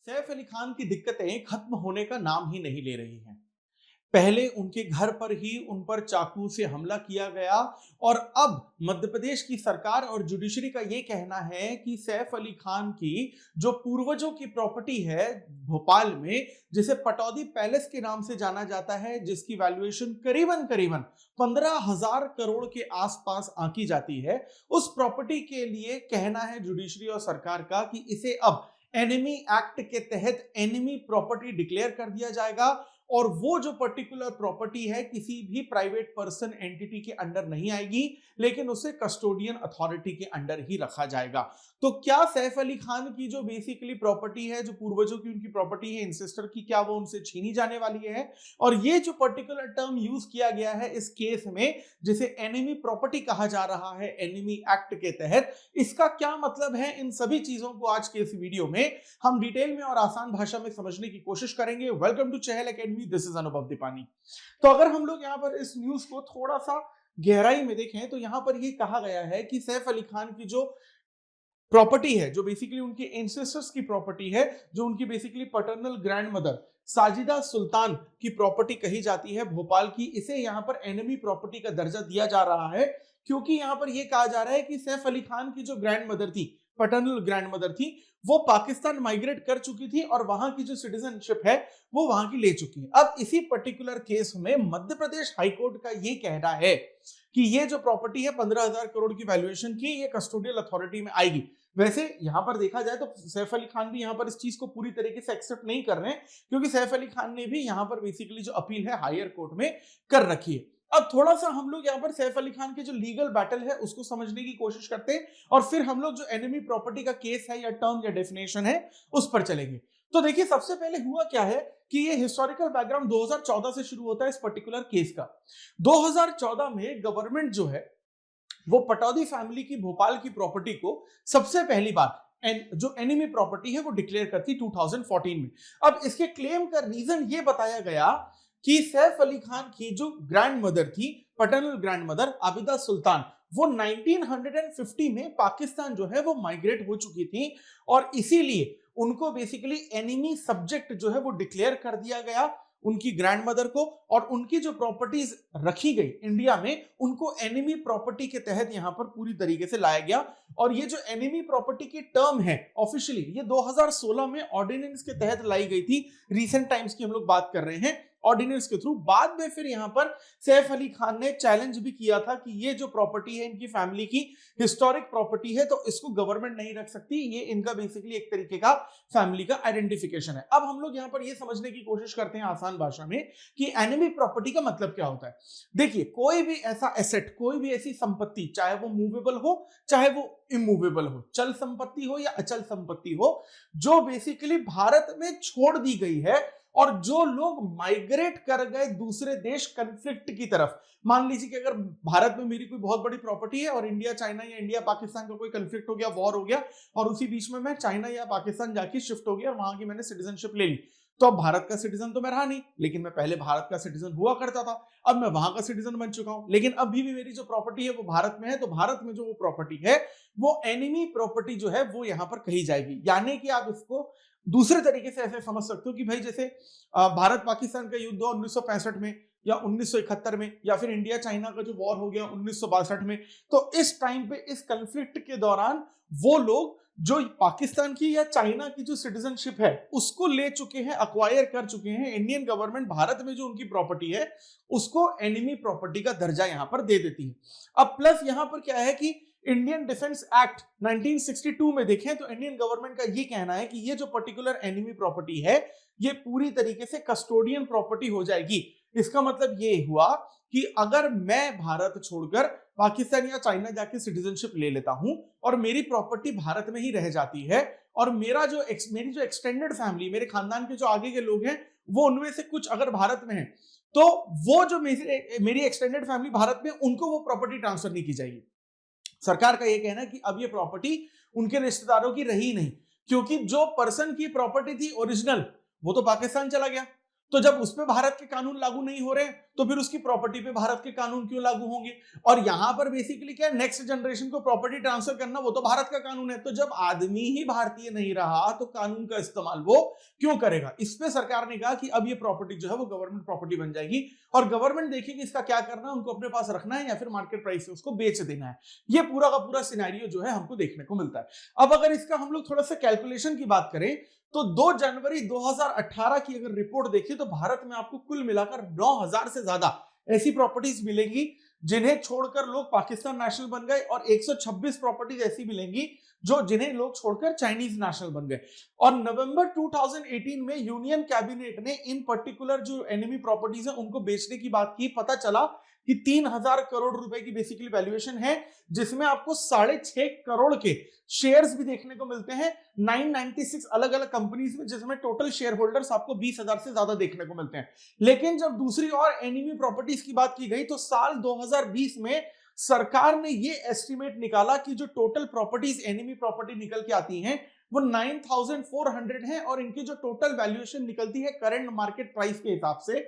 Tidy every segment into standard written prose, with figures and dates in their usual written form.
सैफ अली खान की दिक्कतें खत्म होने का नाम ही नहीं ले रही हैं। पहले उनके घर पर ही उन पर चाकू से हमला किया गया और अब मध्य प्रदेश की सरकार और जुडिशरी का यह कहना है कि सैफ अली खान की जो पूर्वजों की प्रॉपर्टी है भोपाल में, जिसे पटौदी पैलेस के नाम से जाना जाता है, जिसकी वैल्यूएशन करीबन करीबन 15,000 करोड़ के आसपास आंकी जाती है, उस प्रॉपर्टी के लिए कहना है जुडिशरी और सरकार का कि इसे अब एनिमी एक्ट के तहत एनिमी प्रॉपर्टी डिक्लेयर कर दिया जाएगा और वो जो पर्टिकुलर प्रॉपर्टी है किसी भी प्राइवेट पर्सन एंटिटी के अंडर नहीं आएगी, लेकिन उसे कस्टोडियन अथॉरिटी के अंडर ही रखा जाएगा। तो क्या सैफ अली खान की जो बेसिकली प्रॉपर्टी है, जो पूर्वजों की उनकी प्रॉपर्टी है इंसेस्टर की, क्या वो उनसे छीनी जाने वाली है? और ये जो पर्टिकुलर टर्म यूज किया गया है इस केस में, जिसे एनिमी प्रॉपर्टी कहा जा रहा है एनिमी एक्ट के तहत, इसका क्या मतलब है? इन सभी चीजों को आज के इस वीडियो में हम डिटेल में और आसान भाषा में समझने की कोशिश करेंगे। Welcome to Chahal academy, this is Anubhav Deepani. तो अगर हम लोग यहाँ पर इस न्यूज को थोड़ा सा गहराई में देखें तो यहाँ पर ये कहा गया है कि सैफ अली खान की जो प्रॉपर्टी है, जो बेसिकली उनके एंसेस्टर्स की प्रॉपर्टी है, जो उनकी बेसिकली पैटर्नल ग्रैंडमदर साजिदा सुल्तान की प्रॉपर्टी कही जाती है भोपाल की, इसे यहाँ पर एनिमी प्रॉपर्टी का दर्जा दिया जा रहा है क्योंकि यहाँ पर यह कहा जा रहा है कि सैफ अली खान की जो ग्रैंडमदर थी, पैटर्नल ग्रैंडमदर थी, वो पाकिस्तान माइग्रेट कर चुकी थी और वहां की जो सिटीजनशिप है वो वहां की ले चुकी है। अब इसी पर्टिकुलर केस में मध्य प्रदेश हाईकोर्ट का ये कहना है कि ये जो प्रॉपर्टी है 15,000 करोड़ की वैल्यूएशन की, ये कस्टोडियल अथॉरिटी में आएगी। वैसे यहां पर देखा जाए तो सैफ अली खान भी यहां पर इस चीज को पूरी तरीके से एक्सेप्ट नहीं कर रहे हैं क्योंकि सैफ अली खान ने भी यहां पर बेसिकली जो अपील है हायर कोर्ट में कर रखी है। अब थोड़ा सा हम लोग यहाँ पर सैफ अली खान के जो लीगल बैटल है उसको समझने की कोशिश करते हैं और फिर हम लोग जो एनिमी प्रॉपर्टी का केस है या टर्म या डेफिनेशन है उस पर चलेंगे। तो देखिए, सबसे पहले हुआ क्या है कि ये हिस्टोरिकल बैकग्राउंड 2014 से शुरू होता है इस पर्टिकुलर केस का। 2014 में गवर्नमेंट जो है वो पटौदी फैमिली की भोपाल की प्रॉपर्टी को सबसे पहली बार जो एनिमी प्रॉपर्टी है वो डिक्लेयर करती 2014 में। अब इसके क्लेम का रीजन ये बताया गया कि सैफ अली खान की जो ग्रैंड मदर थी, पैटर्नल ग्रैंड मदर आबिदा सुल्तान, वो 1950 में पाकिस्तान जो है वो माइग्रेट हो चुकी थी और इसीलिए उनको बेसिकली एनिमी सब्जेक्ट जो है वो डिक्लेयर कर दिया गया उनकी ग्रैंड मदर को, और उनकी जो प्रॉपर्टीज रखी गई इंडिया में उनको एनिमी प्रॉपर्टी के तहत यहां पर पूरी तरीके से लाया गया। और ये जो एनिमी प्रॉपर्टी की टर्म है ऑफिशियली ये 2016 में ऑर्डिनेंस के तहत लाई गई थी। रीसेंट टाइम्स की हम लोग बात कर रहे हैं ऑर्डिनेंस के थ्रू। बाद में फिर यहां पर सैफ अली खान ने चैलेंज भी किया था कि ये जो प्रॉपर्टी है इनकी फैमिली की हिस्टोरिक प्रॉपर्टी है तो इसको गवर्नमेंट नहीं रख सकती, ये इनका बेसिकली एक तरीके का फैमिली का आइडेंटिफिकेशन है। अब हम लोग यहां पर ये समझने की कोशिश करते हैं आसान भाषा में कि एनिमी प्रॉपर्टी का मतलब क्या होता है। देखिए, कोई भी ऐसा एसेट, कोई भी ऐसी संपत्ति, चाहे वो मूवेबल हो चाहे वो इमूवेबल हो, चल संपत्ति हो या अचल संपत्ति हो, जो बेसिकली भारत में छोड़ दी गई है और जो लोग माइग्रेट कर गए दूसरे देश कन्फ्लिक्ट की तरफ। मान लीजिए कि अगर भारत में मेरी कोई बहुत बड़ी प्रॉपर्टी है और इंडिया चाइना या इंडिया पाकिस्तान का कोई कन्फ्लिक्ट हो गया, वॉर हो गया, और उसी बीच में मैं चाइना या पाकिस्तान जाके शिफ्ट हो गया और वहां की मैंने सिटीजनशिप ले ली, तो अब भारत का सिटीजन तो मैं रहा नहीं, लेकिन मैं पहले भारत का सिटीजन हुआ करता था, अब मैं वहां का सिटीजन बन चुका हूं, लेकिन अभी भी मेरी जो प्रॉपर्टी है वो भारत में है, तो भारत में जो वो प्रॉपर्टी है वो एनिमी प्रॉपर्टी जो है वो यहां पर कही जाएगी। यानी कि आप इसको दूसरे तरीके से ऐसे समझ सकते हो कि भाई जैसे भारत पाकिस्तान का युद्ध 1965 में या 1971 में, या फिर इंडिया चाइना का जो वॉर हो गया 1962 में, तो इस टाइम पे इस कन्फ्लिक्ट के दौरान वो लोग जो पाकिस्तान की या चाइना की जो सिटीजनशिप है उसको ले चुके हैं, अक्वायर कर चुके हैं, इंडियन गवर्नमेंट भारत में जो उनकी प्रॉपर्टी है उसको एनिमी प्रॉपर्टी का दर्जा यहां पर दे देती है। अब प्लस यहां पर क्या है कि इंडियन डिफेंस एक्ट 1962 में देखें तो इंडियन गवर्नमेंट का ये कहना है कि ये जो पर्टिकुलर एनिमी प्रॉपर्टी है ये पूरी तरीके से कस्टोडियन प्रॉपर्टी हो जाएगी। इसका मतलब ये हुआ कि अगर मैं भारत छोड़कर पाकिस्तान या चाइना जाके सिटीजनशिप ले लेता हूं और मेरी प्रॉपर्टी भारत में ही रह जाती है और मेरी जो एक्सटेंडेड फैमिली, मेरे खानदान के जो आगे के लोग हैं वो उनमें से कुछ अगर भारत में है, तो वो जो मेरी एक्सटेंडेड फैमिली भारत में, उनको वो प्रॉपर्टी ट्रांसफर नहीं की जाएगी। सरकार का यह कहना है कि अब ये प्रॉपर्टी उनके रिश्तेदारों की रही नहीं, क्योंकि जो पर्सन की प्रॉपर्टी थी ओरिजिनल वो तो पाकिस्तान चला गया, तो जब उस पे भारत के कानून लागू नहीं हो रहे तो फिर उसकी प्रॉपर्टी पे भारत के कानून क्यों लागू होंगे? और यहां पर बेसिकली क्या है, नेक्स्ट जनरेशन को प्रॉपर्टी ट्रांसफर करना वो तो भारत का कानून है। तो जब आदमी ही भारतीय नहीं रहा तो कानून का इस्तेमाल वो क्यों करेगा? इस पे सरकार ने कहा कि अब ये प्रॉपर्टी जो है वो गवर्नमेंट प्रॉपर्टी बन जाएगी और गवर्नमेंट देखेगी इसका क्या करना है, उनको अपने पास रखना है या फिर मार्केट प्राइस से उसको बेच देना है। ये पूरा का पूरा सिनेरियो जो है हमको देखने को मिलता है। अब अगर इसका हम लोग थोड़ा सा कैलकुलेशन की बात करें तो 2 जनवरी 2018 की अगर रिपोर्ट देखिए तो भारत में आपको कुल मिलाकर 9000 से ज्यादा ऐसी प्रॉपर्टीज मिलेंगी जिन्हें छोड़कर लोग पाकिस्तान नेशनल बन गए और 126 प्रॉपर्टीज ऐसी मिलेंगी जो जिन्हें लोग छोड़कर चाइनीज नेशनल बन गए। और नवंबर 2018 में यूनियन कैबिनेट ने इन पर्टिकुलर जो एनिमी प्रॉपर्टीज है उनको बेचने की बात की। पता चला कि 3000 करोड़ रुपए की बेसिकली वैल्यूएशन है, जिसमें आपको 6.5 करोड़ के शेयर्स भी देखने को मिलते हैं 996 अलग अलग कंपनीज में, जिसमें टोटल शेयर होल्डर्स आपको 20,000 से ज्यादा देखने को मिलते हैं। लेकिन जब दूसरी और एनिमी प्रॉपर्टीज की बात की गई तो साल 2020 में सरकार ने ये एस्टिमेट निकाला कि जो टोटल प्रॉपर्टीज एनिमी प्रॉपर्टी निकल के आती हैं वो 9400 है और इनकी जो टोटल वैल्यूएशन निकलती है करंट मार्केट प्राइस के हिसाब से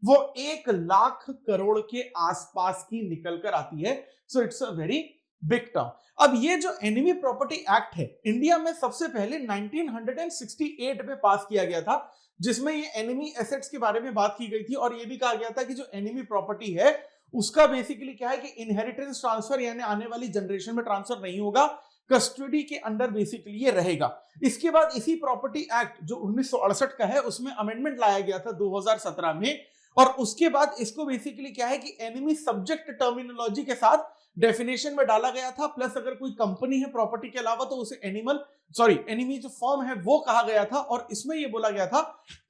वो 1 लाख करोड़ के आसपास की निकल कर आती है। So it's a very big term. अब ये जो एनिमी प्रॉपर्टी एक्ट है इंडिया में सबसे पहले 1968 में पास किया गया था, जिसमें ये एनिमी एसेट्स के बारे में बात की गई थी और ये भी कहा गया था कि जो एनिमी प्रॉपर्टी है उसका बेसिकली क्या है कि इनहेरिटेंस ट्रांसफर यानी आने वाली जनरेशन में ट्रांसफर नहीं होगा, कस्टडी के अंडर बेसिकली ये रहेगा। इसके बाद इसी प्रॉपर्टी एक्ट जो 1968 का है उसमें अमेंडमेंट लाया गया था 2017 में और उसके बाद इसको बेसिकली क्या है कि एनिमी सब्जेक्ट टर्मिनोलॉजी के साथ डेफिनेशन में डाला गया था। प्लस अगर कोई कंपनी है प्रॉपर्टी के अलावा तो उसे एनिमी जो फॉर्म है वो कहा गया था और इसमें ये बोला गया था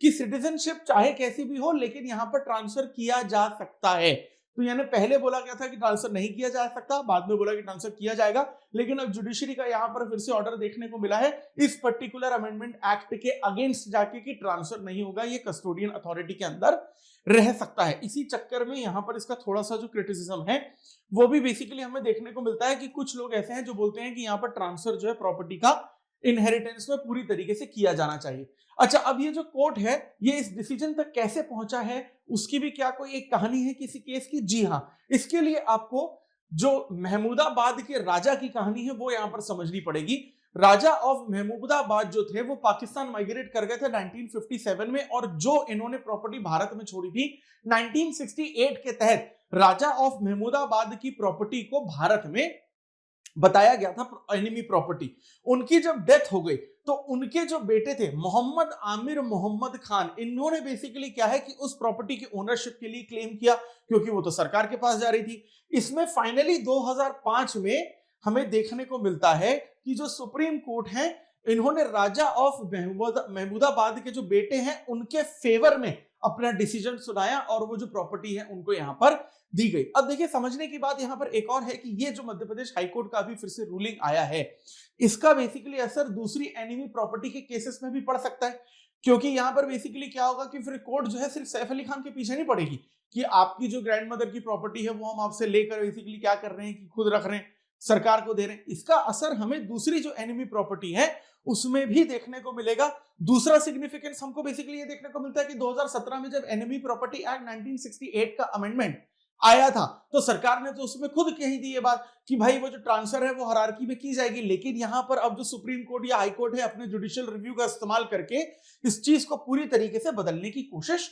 कि सिटीजनशिप चाहे कैसी भी हो लेकिन यहां पर ट्रांसफर किया जा सकता है। तो यानी पहले बोला गया था कि ट्रांसफर नहीं किया जा सकता, बाद में बोला कि ट्रांसफर किया जाएगा, लेकिन अब जुडिशरी का यहां पर फिर से ऑर्डर देखने को मिला है इस पर्टिकुलर अमेंडमेंट एक्ट के अगेंस्ट जाके कि ट्रांसफर नहीं होगा, ये कस्टोडियन अथॉरिटी के अंदर रह सकता है। इसी चक्कर में यहां पर इसका थोड़ा सा जो क्रिटिसिज्म है वो भी बेसिकली हमें देखने को मिलता है कि कुछ लोग ऐसे हैं जो बोलते हैं कि यहाँ पर ट्रांसफर जो है प्रॉपर्टी का इनहेरिटेंस में पूरी तरीके से किया जाना चाहिए। अच्छा, अब ये जो कोर्ट है ये इस डिसीजन तक कैसे पहुंचा है उसकी भी क्या कोई एक कहानी है किसी केस की? जी हाँ, इसके लिए आपको जो महमूदाबाद के राजा की कहानी है वो यहां पर समझनी पड़ेगी। राजा ऑफ महमूदाबाद जो थे वो पाकिस्तान माइग्रेट कर गए थे 1957 में और जो इन्होंने प्रॉपर्टी भारत में छोड़ी थी 1968 के तहत राजा ऑफ महमूदाबाद की प्रॉपर्टी को भारत में बताया गया था एनिमी प्रॉपर्टी। उनकी जब डेथ हो गई तो उनके जो बेटे थे मोहम्मद आमिर मोहम्मद खान, इन्होंने बेसिकली क्या है कि उस प्रॉपर्टी की ओनरशिप के लिए क्लेम किया क्योंकि वो तो सरकार के पास जा रही थी। इसमें फाइनली 2005 में हमें देखने को मिलता है कि जो सुप्रीम कोर्ट है इन्होंने राजा ऑफ महमूदाबाद के जो बेटे हैं उनके फेवर में अपना डिसीजन सुनाया और वो जो प्रॉपर्टी है उनको यहां पर दी गई। अब देखिए समझने की बात यहां पर एक और है कि ये जो मध्य प्रदेश हाईकोर्ट का भी फिर से रूलिंग आया है इसका बेसिकली असर दूसरी एनिमी प्रॉपर्टी के केसेस में भी पड़ सकता है, क्योंकि यहां पर बेसिकली क्या होगा कि फिर कोर्ट जो है सिर्फ सैफ अली खान के पीछे नहीं पड़ेगी कि आपकी जो ग्रैंड मदर की प्रॉपर्टी है वो हम आपसे लेकर बेसिकली क्या कर रहे हैं कि खुद रख रहे हैं, सरकार को दे रहे हैं। इसका असर हमें दूसरी जो एनिमी प्रॉपर्टी है उसमें भी देखने को मिलेगा। दूसरा सिग्निफिकेंस हमको बेसिकली ये देखने को मिलता है कि 2017 में जब एनिमी प्रॉपर्टी एक्ट 1968 का अमेंडमेंट आया था तो सरकार ने तो उसमें खुद कही थी ये बात कि भाई वो जो ट्रांसफर है वो हायरार्की में की जाएगी, लेकिन यहां पर अब जो सुप्रीम कोर्ट या हाई कोर्ट है अपने जुडिशियल रिव्यू का इस्तेमाल करके इस चीज को पूरी तरीके से बदलने की कोशिश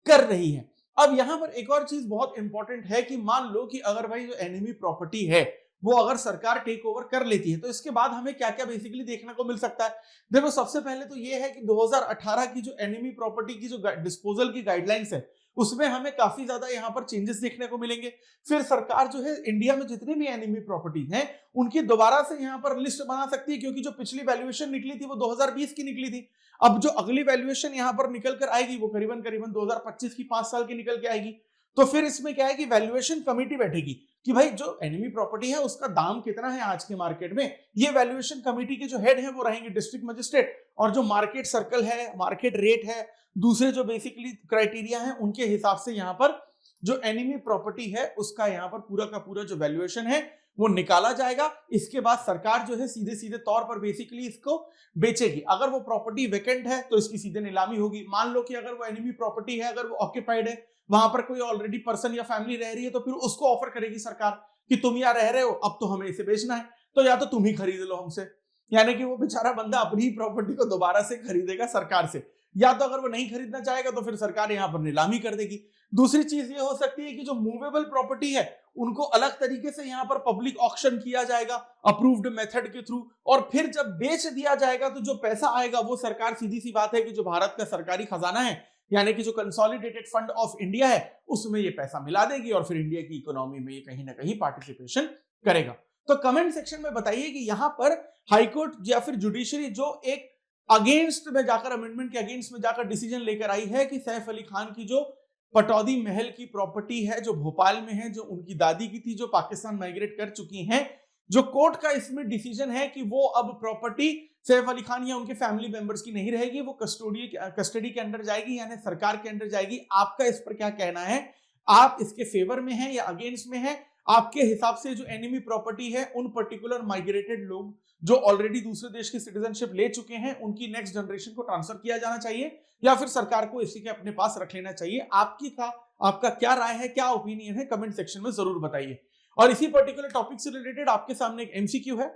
कर रही है। अब यहां पर एक और चीज बहुत इंपॉर्टेंट है कि मान लो कि अगर भाई जो एनिमी प्रॉपर्टी है वो अगर सरकार टेक ओवर कर लेती है तो इसके बाद हमें क्या क्या बेसिकली देखने को मिल सकता है। देखो सबसे पहले तो ये है कि 2018 की जो एनिमी प्रॉपर्टी की जो डिस्पोजल की गाइडलाइंस है उसमें हमें काफी ज्यादा यहाँ पर चेंजेस देखने को मिलेंगे। फिर सरकार जो है इंडिया में जितनी भी एनिमी प्रॉपर्टी हैं उनकी दोबारा से यहाँ पर लिस्ट बना सकती है, क्योंकि जो पिछली वैल्यूएशन निकली थी वो 2020 की निकली थी। अब जो अगली वैल्यूएशन यहाँ पर निकल कर आएगी वो करीबन 2025 की 5 साल की निकल के आएगी। तो फिर इसमें क्या है कि वैल्यूएशन कमेटी बैठेगी कि भाई जो एनिमी प्रॉपर्टी है उसका दाम कितना है आज के मार्केट में। ये वैल्यूएशन कमेटी के जो हेड है वो रहेंगे डिस्ट्रिक्ट मजिस्ट्रेट, और जो मार्केट सर्कल है, मार्केट रेट है, दूसरे जो बेसिकली क्राइटेरिया है उनके हिसाब से यहाँ पर जो एनिमी प्रॉपर्टी है उसका यहाँ पर पूरा का पूरा जो वैल्यूएशन है वो निकाला जाएगा। इसके बाद सरकार जो है सीधे सीधे तौर पर बेसिकली इसको बेचेगी। अगर वो प्रॉपर्टी वेकेंट है तो इसकी सीधे नीलामी होगी। मान लो कि अगर वो एनिमी प्रॉपर्टी है, अगर वो ऑक्यूपाइड है, वहां पर कोई ऑलरेडी पर्सन या फैमिली रह रही है, तो फिर उसको ऑफर करेगी सरकार कि तुम यहाँ रह रहे हो, अब तो हमें इसे बेचना है, तो या तो तुम ही खरीद लो हमसे। यानी कि वो बेचारा बंदा अपनी प्रॉपर्टी को दोबारा से खरीदेगा सरकार से, या तो अगर वो नहीं खरीदना चाहेगा तो फिर सरकार यहां पर नीलामी कर देगी। दूसरी चीज ये हो सकती है कि जो मूवेबल प्रॉपर्टी है उनको अलग तरीके से यहां पर पब्लिक ऑक्शन किया जाएगा अप्रूव्ड मेथड के थ्रू, और फिर जब बेच दिया जाएगा तो जो पैसा आएगा वो सरकार, सीधी सी बात है कि जो भारत का सरकारी खजाना है, यानी कि जो कंसोलिडेटेड फंड ऑफ इंडिया है, उसमें ये पैसा मिला देगी और फिर इंडिया की इकोनॉमी में ये कहीं ना कहीं पार्टिसिपेशन करेगा। तो कमेंट सेक्शन में बताइए कि यहां पर हाईकोर्ट या फिर जुडिशरी जो एक अगेंस्ट में जाकर, अमेंडमेंट के अगेंस्ट में जाकर डिसीजन लेकर आई है कि सैफ अली खान की जो पटौदी महल की प्रॉपर्टी है जो भोपाल में है, जो उनकी दादी की थी, जो पाकिस्तान माइग्रेट कर चुकी हैं, जो कोर्ट का इसमें डिसीजन है कि वो अब प्रॉपर्टी सैफ अली खान या उनके फैमिली मेंबर्स की नहीं रहेगी, वो कस्टडी के अंडर जाएगी, यानी सरकार के अंडर जाएगी। आपका इस पर क्या कहना है? आप इसके फेवर में हैं या अगेंस्ट में हैं? आपके हिसाब से जो एनिमी प्रॉपर्टी है उन पर्टिकुलर माइग्रेटेड लोग जो ऑलरेडी दूसरे देश की सिटीजनशिप ले चुके हैं, उनकी नेक्स्ट जनरेशन को ट्रांसफर किया जाना चाहिए या फिर सरकार को इसी के अपने पास रख लेना चाहिए? आपका क्या राय है, क्या ओपिनियन है? कमेंट सेक्शन में जरूर बताइए। और इसी पर्टिकुलर टॉपिक से रिलेटेड आपके सामने एक एमसीक्यू है,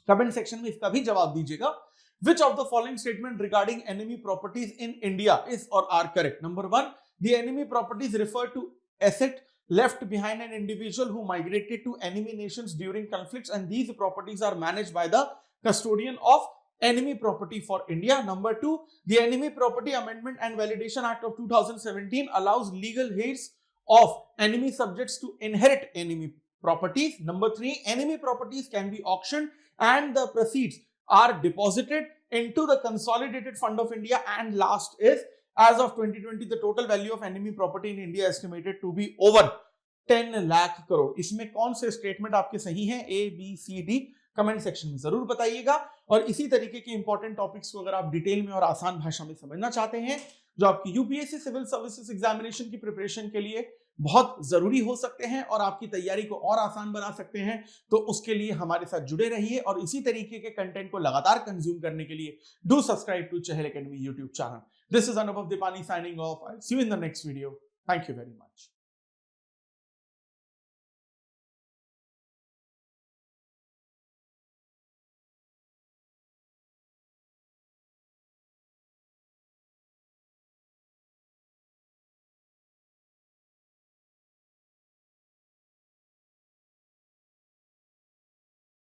कमेंट सेक्शन में इसका भी जवाब दीजिएगा। Which of the following statement regarding enemy properties in India is or are correct? Number 1, the enemy properties refer to asset left behind an individual who migrated to enemy nations during conflicts, and these properties are managed by the custodian of enemy property for India. Number 2, the Enemy Property Amendment and Validation Act of 2017 allows legal heirs of enemy subjects to inherit enemy properties. Number 3, enemy properties can be auctioned and the proceeds are deposited into the consolidated fund of India. And last is, as of 2020, the total value of enemy property in India estimated to be over 10 lakh crore. इसमें कौन से statement आपके सही हैं? A, B, C, D? Comment section में जरूर बताइएगा। और इसी तरीके के इंपॉर्टेंट टॉपिक्स को अगर आप डिटेल में और आसान भाषा में समझना चाहते हैं, जो आपकी यूपीएससी सिविल सर्विसेज एग्जामिनेशन की प्रिपरेशन के लिए बहुत जरूरी हो सकते हैं और आपकी तैयारी को और आसान बना सकते हैं, तो उसके लिए हमारे साथ जुड़े रहिए और इसी तरीके के कंटेंट को लगातार कंज्यूम करने के लिए do subscribe to Chahal academy YouTube channel. This is Anubhav Dipani signing off. I see you in the next video. Thank you very much.